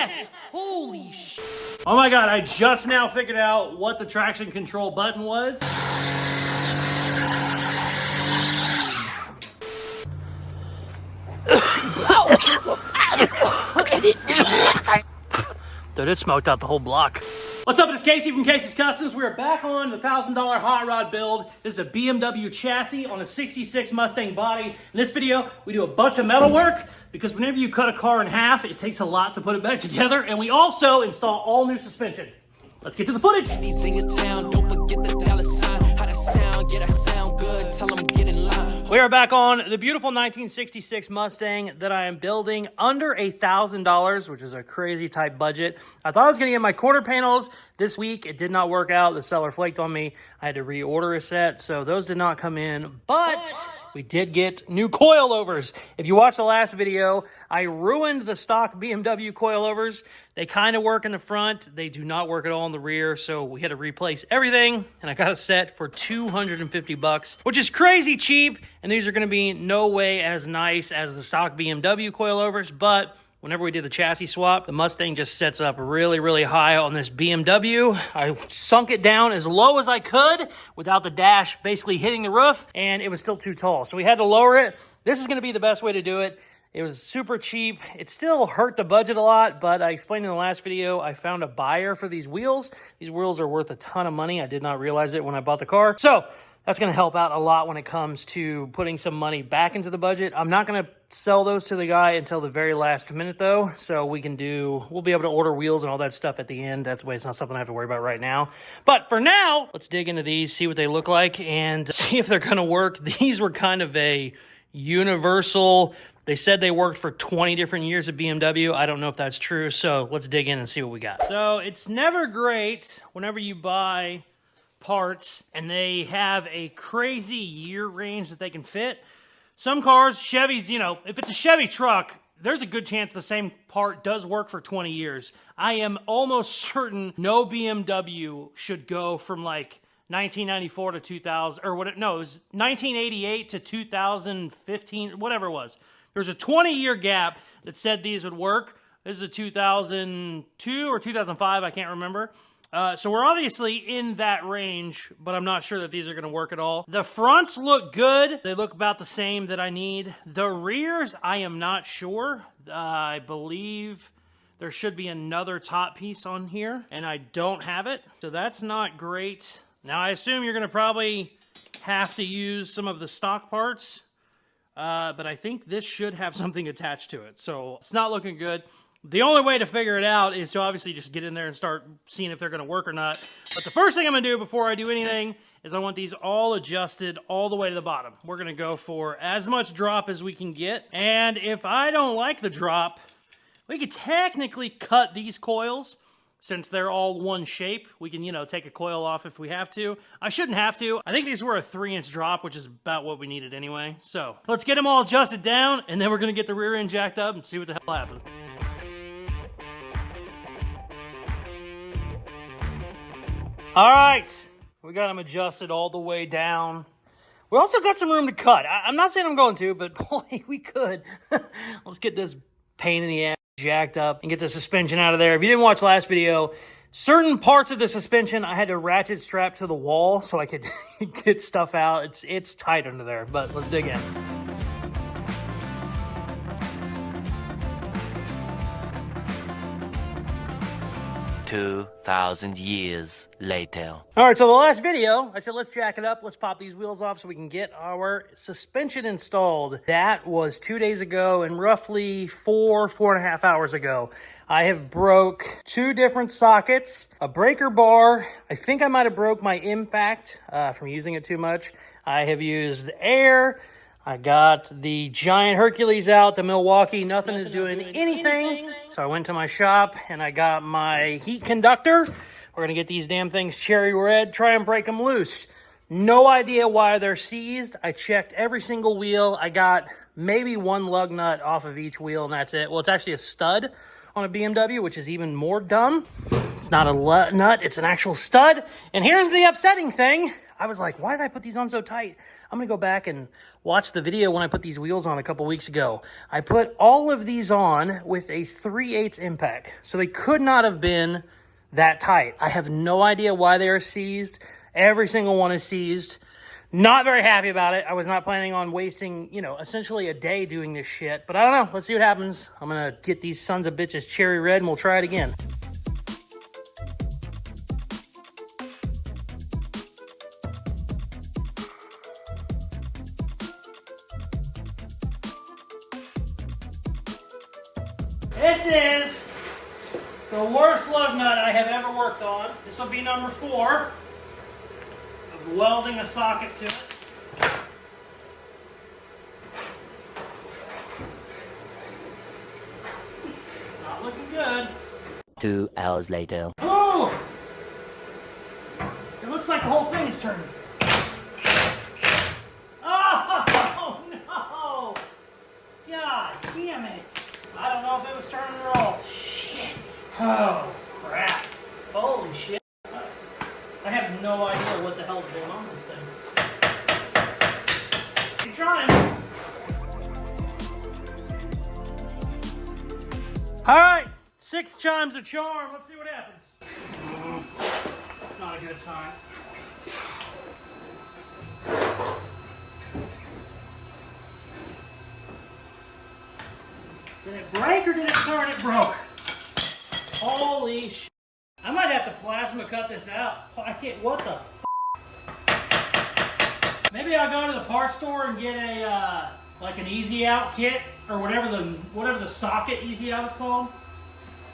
Yes! Holy sh! Oh my god, I just now figured out what the traction control button was. Dude, it smoked out the whole block. What's up, it's Casey from Caseyscustoms. We're back on the $1,000 hot rod build. This is a BMW chassis on a 66 Mustang body. In this video, we do a bunch of metal work because whenever you cut a car in half, it takes a lot to put it back together. And we also install all new suspension. Let's get to the footage. We are back on the beautiful 1966 Mustang that I am building under $1,000, which is a crazy tight budget. I thought I was going to get my quarter panels this week. It did not work out. The seller flaked on me. I had to reorder a set, so those did not come in. But we did get new coilovers. If you watched the last video, I ruined the stock BMW coilovers. They kind of work in the front. They do not work at all in the rear, so we had to replace everything, and I got a set for $250, which is crazy cheap, and these are going to be no way as nice as the stock BMW coilovers, but whenever we did the chassis swap, the Mustang just sets up really, really high on this BMW. I sunk it down as low as I could without the dash basically hitting the roof, and it was still too tall, so we had to lower it. This is going to be the best way to do it. It was super cheap. It still hurt the budget a lot, but I explained in the last video, I found a buyer for these wheels. These wheels are worth a ton of money. I did not realize it when I bought the car. So that's going to help out a lot when it comes to putting some money back into the budget. I'm not going to sell those to the guy until the very last minute though. So we'll be able to order wheels and all that stuff at the end. That's why it's not something I have to worry about right now. But for now, let's dig into these, see what they look like and see if they're going to work. These were kind of a universal. They said they worked for 20 different years at BMW. I don't know if that's true, so let's dig in and see what we got. So it's never great whenever you buy parts and they have a crazy year range that they can fit. Some cars, Chevys, you know, if it's a Chevy truck, there's a good chance the same part does work for 20 years. I am almost certain no BMW should go from like 1994 to 2000, or what? No, it was 1988 to 2015, whatever it was. There was a 20-year gap that said these would work. This is a 2002 or 2005, I can't remember. So we're obviously in that range, but I'm not sure that these are going to work at all. The fronts look good. They look about the same that I need. The rears, I am not sure. I believe there should be another top piece on here, and I don't have it. So that's not great. Now, I assume you're going to probably have to use some of the stock parts. But I think this should have something attached to it. So it's not looking good. The only way to figure it out is to obviously just get in there and start seeing if they're going to work or not. But the first thing I'm going to do before I do anything is I want these all adjusted all the way to the bottom. We're going to go for as much drop as we can get. And if I don't like the drop, we could technically cut these coils. Since they're all one shape, we can, you know, take a coil off if we have to. I shouldn't have to. I think these were a 3-inch drop, which is about what we needed anyway. So let's get them all adjusted down, and then we're going to get the rear end jacked up and see what the hell happens. All right, we got them adjusted all the way down. We also got some room to cut. I'm not saying I'm going to, but boy, we could. Let's get this pain in the ass jacked up and get the suspension out of there. If you didn't watch last video, certain parts of the suspension I had to ratchet strap to the wall so I could get stuff out. It's tight under there, but let's dig in. 2,000 years later. All right, so the last video, I said, let's jack it up. Let's pop these wheels off so we can get our suspension installed. That was 2 days ago and roughly 4.5 hours ago. I have broke 2 different sockets, a breaker bar. I think I might have broke my impact from using it too much. I have used air. I got the giant Hercules out, the Milwaukee. Nothing is doing anything. So I went to my shop and I got my heat conductor. We're going to get these damn things cherry red, try and break them loose. No idea why they're seized. I checked every single wheel. I got maybe 1 lug nut off of each wheel and that's it. Well, it's actually a stud on a BMW, which is even more dumb. It's not a nut, it's an actual stud. And here's the upsetting thing. I was like, why did I put these on so tight? I'm gonna go back and watch the video when I put these wheels on a couple weeks ago. I put all of these on with a 3/8 impact. So they could not have been that tight. I have no idea why they are seized. Every single one is seized. Not very happy about it. I was not planning on wasting, you know, essentially a day doing this shit. But I don't know. Let's see what happens. I'm gonna get these sons of bitches cherry red and we'll try it again. This is the worst lug nut I have ever worked on. This will be number 4 of welding a socket to it. Not looking good. 2 hours later. Ooh! It looks like the whole thing is turning. Oh no! God damn it! I don't know if it was turning at all. Shit! Oh crap! Holy shit! I have no idea what the hell's going on with this thing. Keep trying. All right, 6 chimes a charm. Let's see what happens. Not a good sign. Did it break or did it turn? It broke. Holy shit. I might have to plasma cut this out. I can't, what the f? Maybe I'll go to the parts store and get a, like an easy out kit or whatever the socket easy out is called.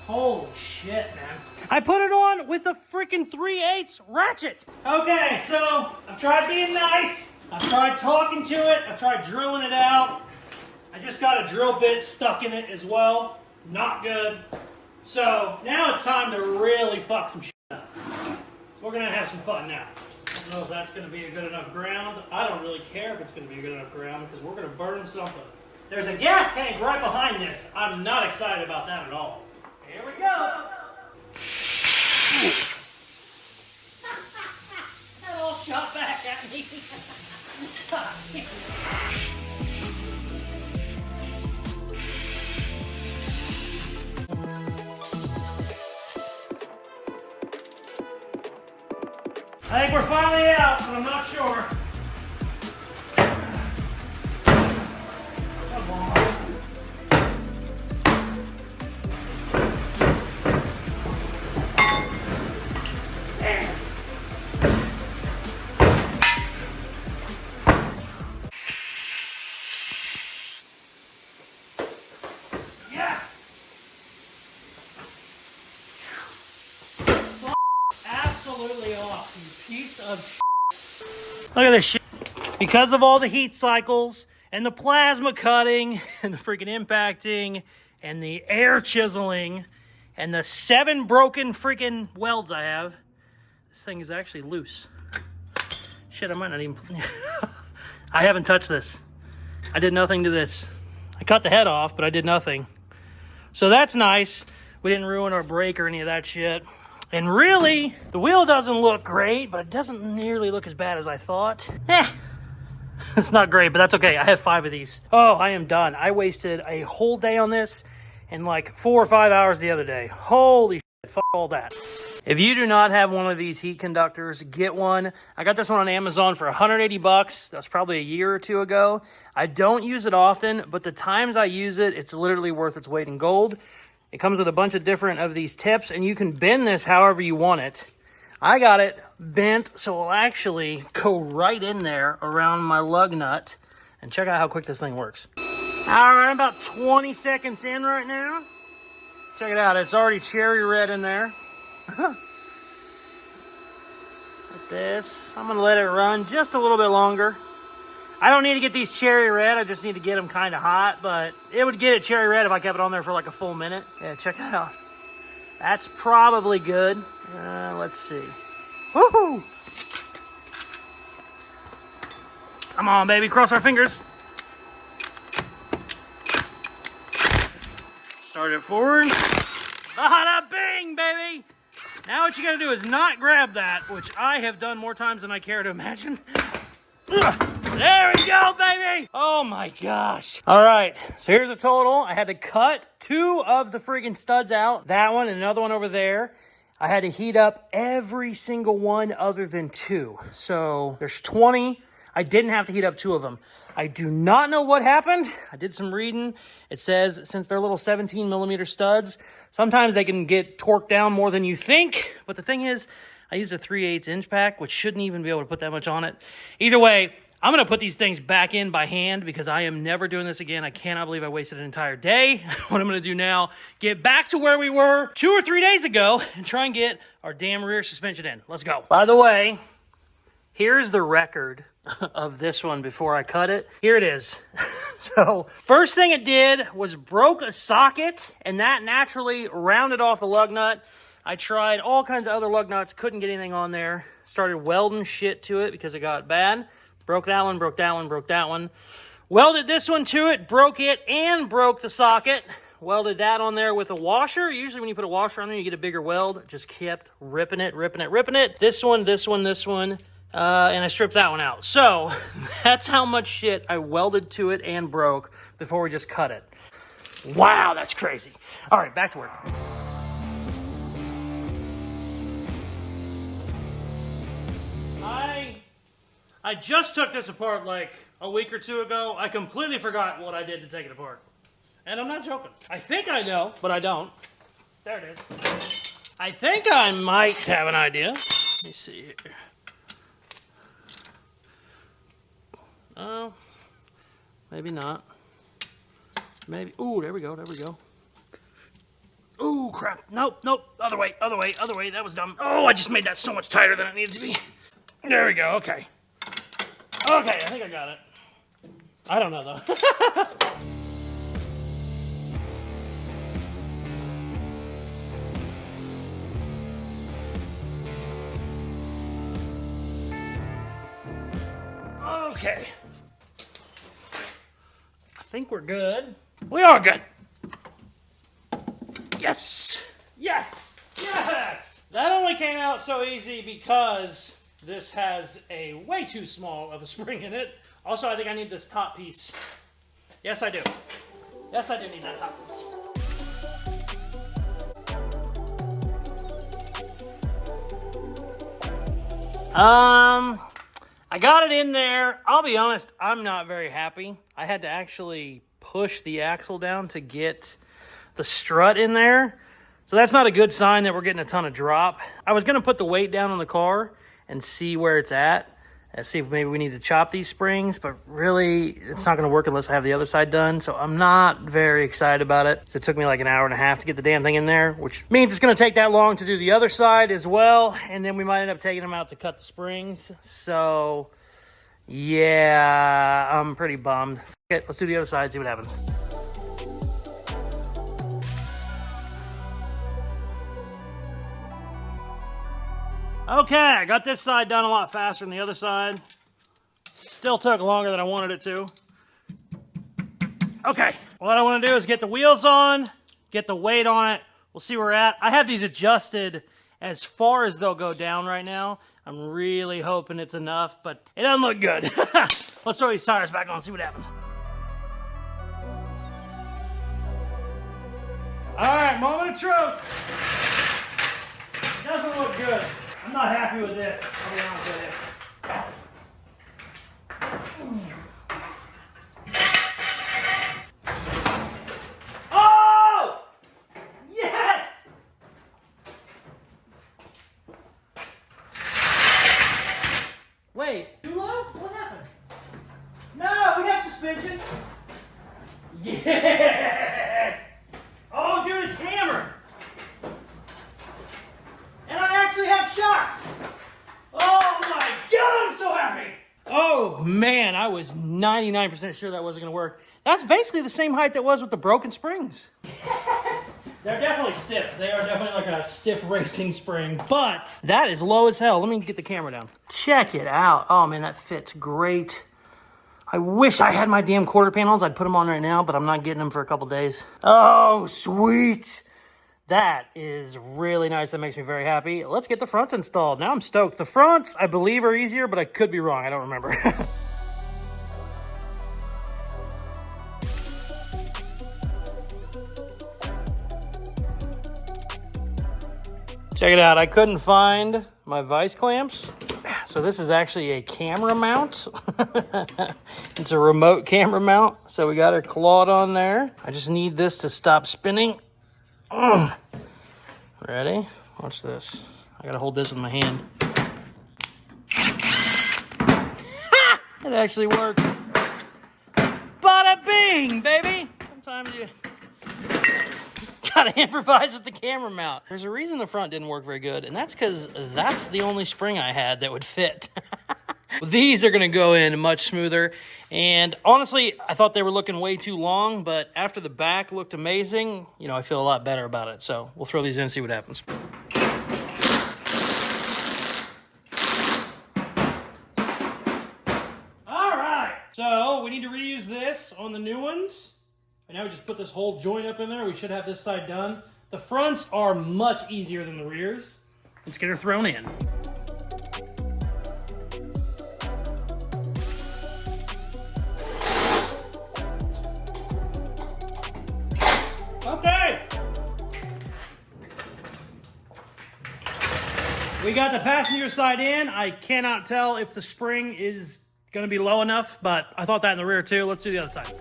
Holy shit, man. I put it on with a freaking 3/8 ratchet. Okay, so I've tried being nice. I've tried talking to it. I've tried drilling it out. I just got a drill bit stuck in it as well. Not good. So now it's time to really fuck some shit up. We're gonna have some fun now. I don't know if that's gonna be a good enough ground. I don't really care if it's gonna be a good enough ground because we're gonna burn something. There's a gas tank right behind this. I'm not excited about that at all. Here we go. That all shot back at me. I think we're finally out, but I'm not sure. Come on. Damn. Yeah. Absolutely off, you piece of shit. Look at this shit. Because of all the heat cycles and the plasma cutting and the freaking impacting and the air chiseling and the 7 broken freaking welds I have, this thing is actually loose. Shit, I might not even... I haven't touched this. I did nothing to this. I cut the head off, but I did nothing. So that's nice. We didn't ruin our brake or any of that shit. And really, the wheel doesn't look great, but it doesn't nearly look as bad as I thought. It's not great, but that's okay. I have 5 of these. Oh, I am done. I wasted a whole day on this and like 4 or 5 hours the other day. Holy shit, fuck all that. If you do not have one of these heat conductors, get one. I got this one on Amazon for 180 bucks. That's probably a year or 2 ago. I don't use it often, but the times I use it, it's literally worth its weight in gold. It comes with a bunch of different of these tips, and you can bend this however you want it. I got it bent, so it'll actually go right in there around my lug nut. And check out how quick this thing works. All right, I'm about 20 seconds in right now. Check it out, it's already cherry red in there. Like this. I'm gonna let it run just a little bit longer. I don't need to get these cherry red, I just need to get them kind of hot, but it would get it cherry red if I kept it on there for like a full minute. Yeah, check that out. That's probably good. Let's see. Woohoo! Come on, baby, cross our fingers. Start it forward. Bada bing, baby! Now what you gotta do is not grab that, which I have done more times than I care to imagine. Ugh. There we go, baby! Oh my gosh. All right, so here's the total. I had to cut 2 of the freaking studs out. That one and another one over there. I had to heat up every single one other than 2. So there's 20. I didn't have to heat up 2 of them. I do not know what happened. I did some reading. It says since they're little 17 millimeter studs, sometimes they can get torqued down more than you think. But the thing is, I used a 3/8 inch pack, which shouldn't even be able to put that much on it. Either way, I'm going to put these things back in by hand because I am never doing this again. I cannot believe I wasted an entire day. What I'm going to do now, get back to where we were 2 or 3 days ago and try and get our damn rear suspension in. Let's go. By the way, here's the record of this one before I cut it. Here it is. So first thing it did was broke a socket, and that naturally rounded off the lug nut. I tried all kinds of other lug nuts, couldn't get anything on there. Started welding shit to it because it got bad. Broke that one, broke that one, broke that one. Welded this one to it, broke it, and broke the socket. Welded that on there with a washer. Usually when you put a washer on there, you get a bigger weld. Just kept ripping it, ripping it, ripping it. This one, this one, this one. And I stripped that one out. So that's how much shit I welded to it and broke before we just cut it. Wow, that's crazy. All right, back to work. I just took this apart like a week or 2 ago. I completely forgot what I did to take it apart. And I'm not joking. I think I know, but I don't. There it is. I think I might have an idea. Let me see here. Oh, maybe not. Maybe. Ooh, there we go, there we go. Ooh, crap. Nope, nope. Other way, other way, other way. That was dumb. Oh, I just made that so much tighter than it needed to be. There we go, okay. Okay, I think I got it. I don't know, though. Okay. I think we're good. We are good. Yes! Yes! Yes! That only came out so easy because this has a way too small of a spring in it. Also, I think I need this top piece. Yes, I do. Yes, I do need that top piece. I got it in there. I'll be honest, I'm not very happy. I had to actually push the axle down to get the strut in there. So that's not a good sign that we're getting a ton of drop. I was going to put the weight down on the car and see where it's at. And see if maybe we need to chop these springs, but really it's not going to work unless I have the other side done. So I'm not very excited about it. So it took me like an hour and a half to get the damn thing in there, which means it's going to take that long to do the other side as well. And then we might end up taking them out to cut the springs. So yeah, I'm pretty bummed. Okay, let's do the other side, see what happens. Okay, I got this side done a lot faster than the other side. Still took longer than I wanted it to. Okay, what I want to do is get the wheels on, get the weight on it. We'll see where we're at. I have these adjusted as far as they'll go down right now. I'm really hoping it's enough, but it doesn't look good. Let's throw these tires back on and see what happens. All right, moment of truth. Doesn't look good. I'm not happy with this, I'll be honest with you. Oh! Yes! Wait, too low? What happened? No, we have suspension. Yes! Oh, dude, it's hammered. And I actually have shocks. Oh my God, I'm so happy. Oh man, I was 99% sure that wasn't gonna work. That's basically the same height that was with the broken springs. Yes! They're definitely stiff. They are definitely like a stiff racing spring, but that is low as hell. Let me get the camera down. Check it out. Oh man, that fits great. I wish I had my damn quarter panels. I'd put them on right now, but I'm not getting them for a couple days. Oh, sweet. That is really nice. That makes me very happy. Let's get the fronts installed. Now I'm stoked. The fronts, I believe, are easier, but I could be wrong. I don't remember. Check it out. I couldn't find my vice clamps. So this is actually a camera mount. It's a remote camera mount. So we got our clawed on there. I just need this to stop spinning. Ready? Watch this. I gotta hold this with my hand. It actually worked. Bada bing, baby! Sometimes you gotta improvise with the camera mount. There's a reason the front didn't work very good, and that's because that's the only spring I had that would fit. These are gonna go in much smoother, and honestly, I thought they were looking way too long, but after the back looked amazing, you know, I feel a lot better about it. So we'll throw these in and see what happens. All right, so we need to reuse this on the new ones. And now we just put this whole joint up in there. We should have this side done. The fronts are much easier than the rears. Let's get her thrown in. Okay. We got the passenger side in. I cannot tell if the spring is gonna be low enough, but I thought that in the rear too. Let's do the other side.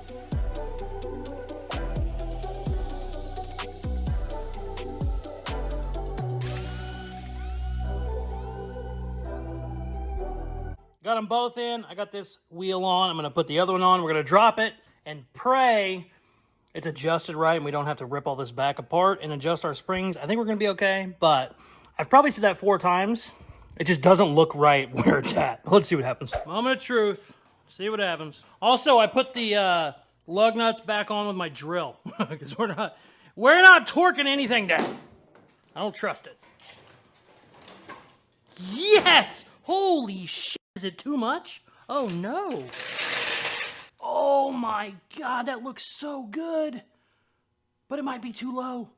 Got them both in. I got this wheel on. I'm going to put the other one on. We're going to drop it and pray it's adjusted right and we don't have to rip all this back apart and adjust our springs. I think we're going to be okay, but I've probably said that 4 times. It just doesn't look right where it's at. Let's see what happens. Moment of truth. See what happens. Also, I put the lug nuts back on with my drill because we're not torquing anything down. I don't trust it. Yes! Holy shit. Is it too much? Oh no. Oh my God, that looks so good. But it might be too low.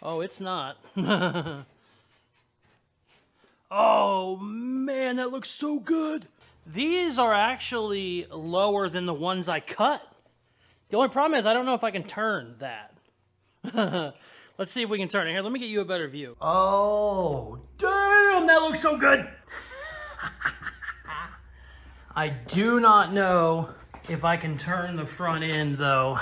Oh, it's not. Oh man, that looks so good. These are actually lower than the ones I cut. The only problem is I don't know if I can turn that. Let's see if we can turn it. Here, let me get you a better view. Oh, damn, that looks so good. I do not know if I can turn the front end though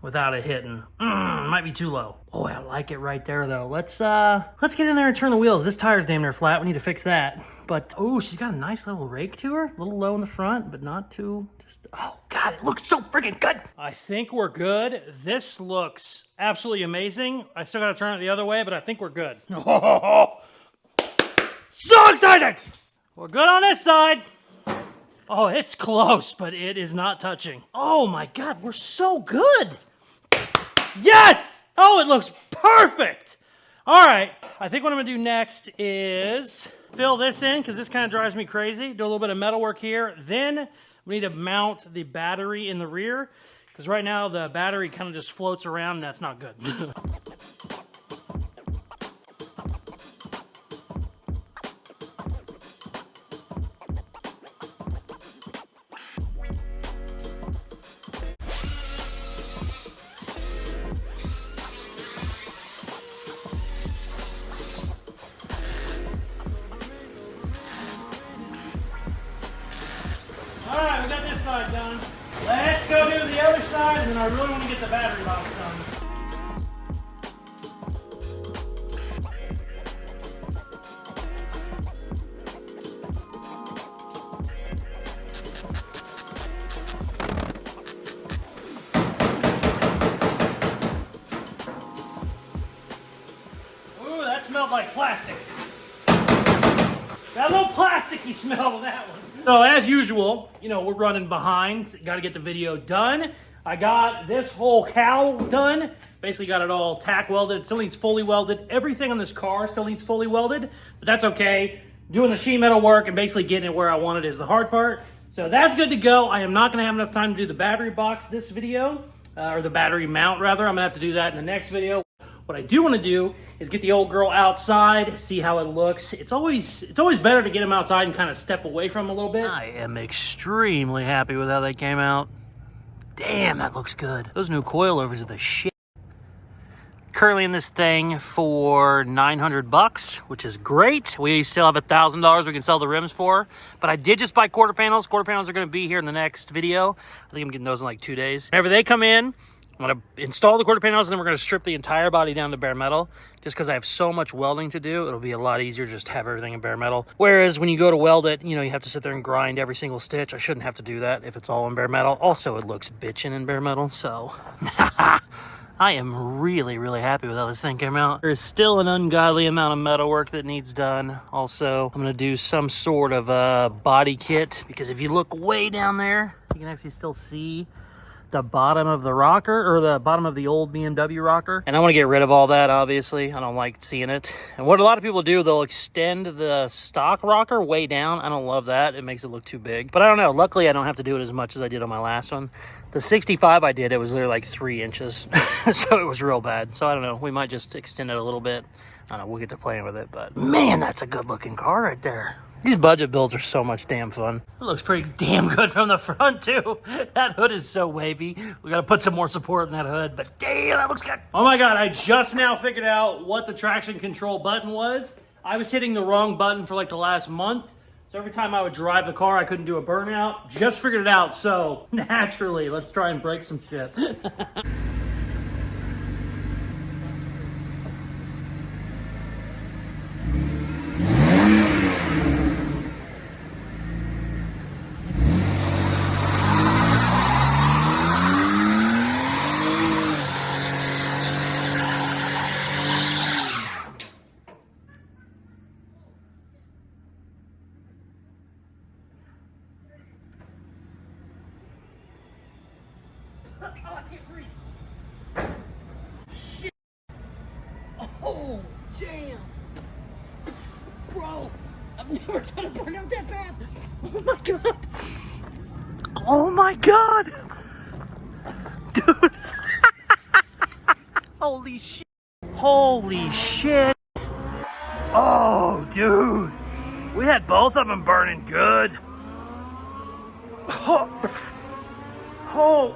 without it hitting. Might be too low. Oh, I like it right there though. Let's get in there and turn the wheels. This tire's damn near flat. We need to fix that. But oh, she's got a nice little rake to her. A little low in the front, but not too. Oh God, it looks so freaking good. I think we're good. This looks absolutely amazing. I still gotta turn it the other way, but I think we're good. So excited! We're good on this side. Oh, it's close, but it is not touching. Oh my God, we're so good. Yes! Oh, it looks perfect. All right, I think what I'm gonna do next is fill this in because this kind of drives me crazy. Do a little bit of metal work here. Then we need to mount the battery in the rear because right now the battery kind of just floats around and that's not good. Alright, we got this side done. Let's go do the other side, and then I really want to get the battery box done. Ooh, that smelled like plastic. That little plasticky smell of that one. So as usual, you know, we're running behind. Got to get the video done. I got this whole cowl done. Basically got it all tack welded. It still needs fully welded. Everything on this car still needs fully welded, but that's okay. Doing the sheet metal work and basically getting it where I want it is the hard part. So that's good to go. I am not going to have enough time to do the battery box this video, or the battery mount rather. I'm going to have to do that in the next video. What I do want to do is get the old girl outside, see how it looks. It's always better to get them outside and kind of step away from them a little bit. I am extremely happy with how they came out. Damn, that looks good. Those new coilovers are the shit. Currently in this thing for 900 bucks, which is great. We still have $1,000 we can sell the rims for, but I did just buy quarter panels. Quarter panels are gonna be here in the next video. I think I'm getting those in like 2 days. Whenever they come in, I'm gonna install the quarter panels and then we're gonna strip the entire body down to bare metal. Just because I have so much welding to do, it'll be a lot easier just to have everything in bare metal. Whereas when you go to weld it, you know, you have to sit there and grind every single stitch. I shouldn't have to do that if it's all in bare metal. Also, it looks bitchin' in bare metal, so. I am really, really happy with how this thing came out. There's still an ungodly amount of metal work that needs done. Also, I'm gonna do some sort of a body kit because if you look way down there, you can actually still see the bottom of the rocker, or the bottom of the old BMW rocker. And I want to get rid of all that, obviously. I don't like seeing it. And what a lot of people do, they'll extend the stock rocker way down. I don't love that. It makes it look too big. But I don't know. Luckily, I don't have to do it as much as I did on my last one. The 65 I did, it was literally like 3 inches. So it was real bad. So I don't know. We might just extend it a little bit. I don't know. We'll get to playing with it. But man, that's a good looking car right there. These budget builds are so much damn fun. It looks pretty damn good from the front, too. That hood is so wavy. We got to put some more support in that hood, but damn, that looks good. Oh my God, I just now figured out what the traction control button was. I was hitting the wrong button for like the last month. So every time I would drive the car, I couldn't do a burnout. Just figured it out, so naturally, let's try and break some shit. Oh, I can't breathe. Shit. Oh, damn. Bro, I've never done a burnout that bad. Oh my God. Oh my God. Dude. Holy shit. Holy shit. Oh, dude. We had both of them burning good. Oh. Oh.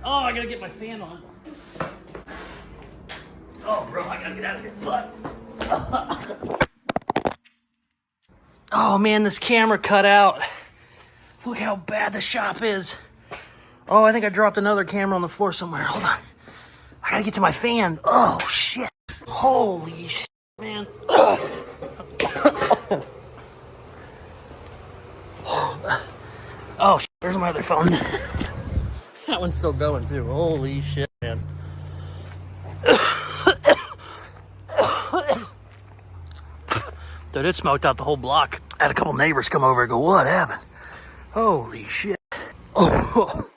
Oh, I gotta get my fan on. Oh, bro, I gotta get out of here. Fuck. Oh, man, this camera cut out. Look how bad the shop is. Oh, I think I dropped another camera on the floor somewhere. Hold on. I gotta get to my fan. Oh, shit. Holy shit, man. Oh, there's my other phone. That one's still going too. Holy shit, man. Dude, it smoked out the whole block. I had a couple neighbors come over and go, what happened? Holy shit. Oh.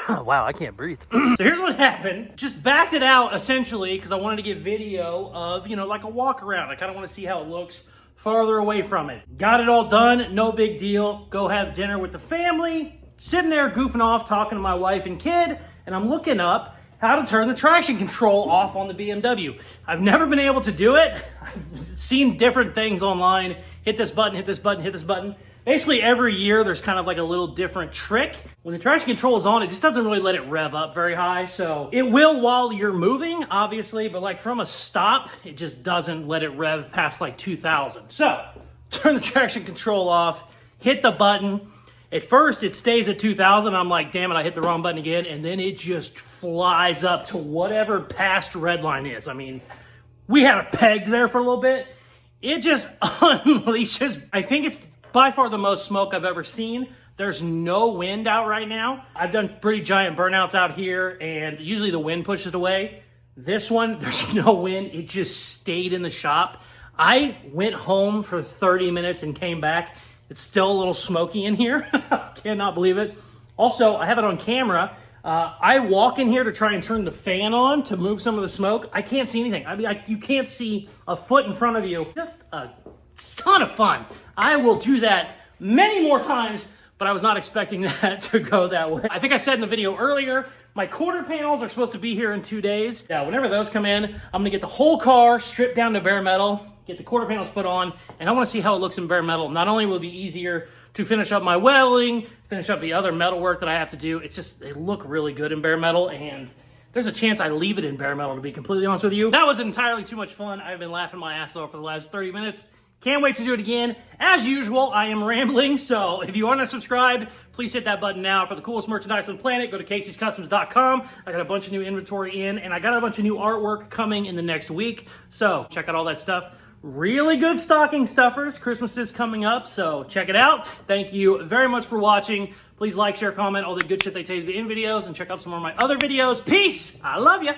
Wow, I can't breathe. So here's what happened. Just backed it out, essentially, because I wanted to get video of, you know, like a walk around. I kind of want to see how it looks farther away from it. Got it all done, no big deal. Go have dinner with the family. Sitting there goofing off, talking to my wife and kid, and I'm looking up how to turn the traction control off on the BMW. I've never been able to do it. I've seen different things online. Hit this button, hit this button, hit this button. Basically every year there's kind of like a little different trick. When the traction control is on, it just doesn't really let it rev up very high. So it will while you're moving, obviously, but like from a stop, it just doesn't let it rev past like 2,000. So turn the traction control off, hit the button. At first it stays at 2,000. I'm like, damn it, I hit the wrong button again. And then it just flies up to whatever past red line is. I mean, we had it pegged there for a little bit. It just unleashes. I think it's by far the most smoke I've ever seen. There's no wind out right now. I've done pretty giant burnouts out here, and usually the wind pushes it away. This one, there's no wind. It just stayed in the shop. I went home for 30 minutes and came back. It's still a little smoky in here. Cannot believe it. Also, I have it on camera. I walk in here to try and turn the fan on to move some of the smoke. I can't see anything. I mean, you can't see a foot in front of you. Just a ton of fun. I will do that many more times, but I was not expecting that to go that way. I think I said in the video earlier, my quarter panels are supposed to be here in 2 days. Yeah, whenever those come in, I'm gonna get the whole car stripped down to bare metal, get the quarter panels put on, and I wanna see how it looks in bare metal. Not only will it be easier to finish up my welding, finish up the other metal work that I have to do, it's just, they look really good in bare metal, and there's a chance I leave it in bare metal, to be completely honest with you. That was entirely too much fun. I've been laughing my ass off for the last 30 minutes. Can't wait to do it again. As usual, I am rambling, so if you aren't subscribed, please hit that button now. For the coolest merchandise on the planet, go to Caseyscustoms.com. I got a bunch of new inventory in, and I got a bunch of new artwork coming in the next week, so check out all that stuff. Really good stocking stuffers. Christmas is coming up, so check it out. Thank you very much for watching. Please like, share, comment, all the good shit they tell you in videos, and check out some more of my other videos. Peace! I love ya!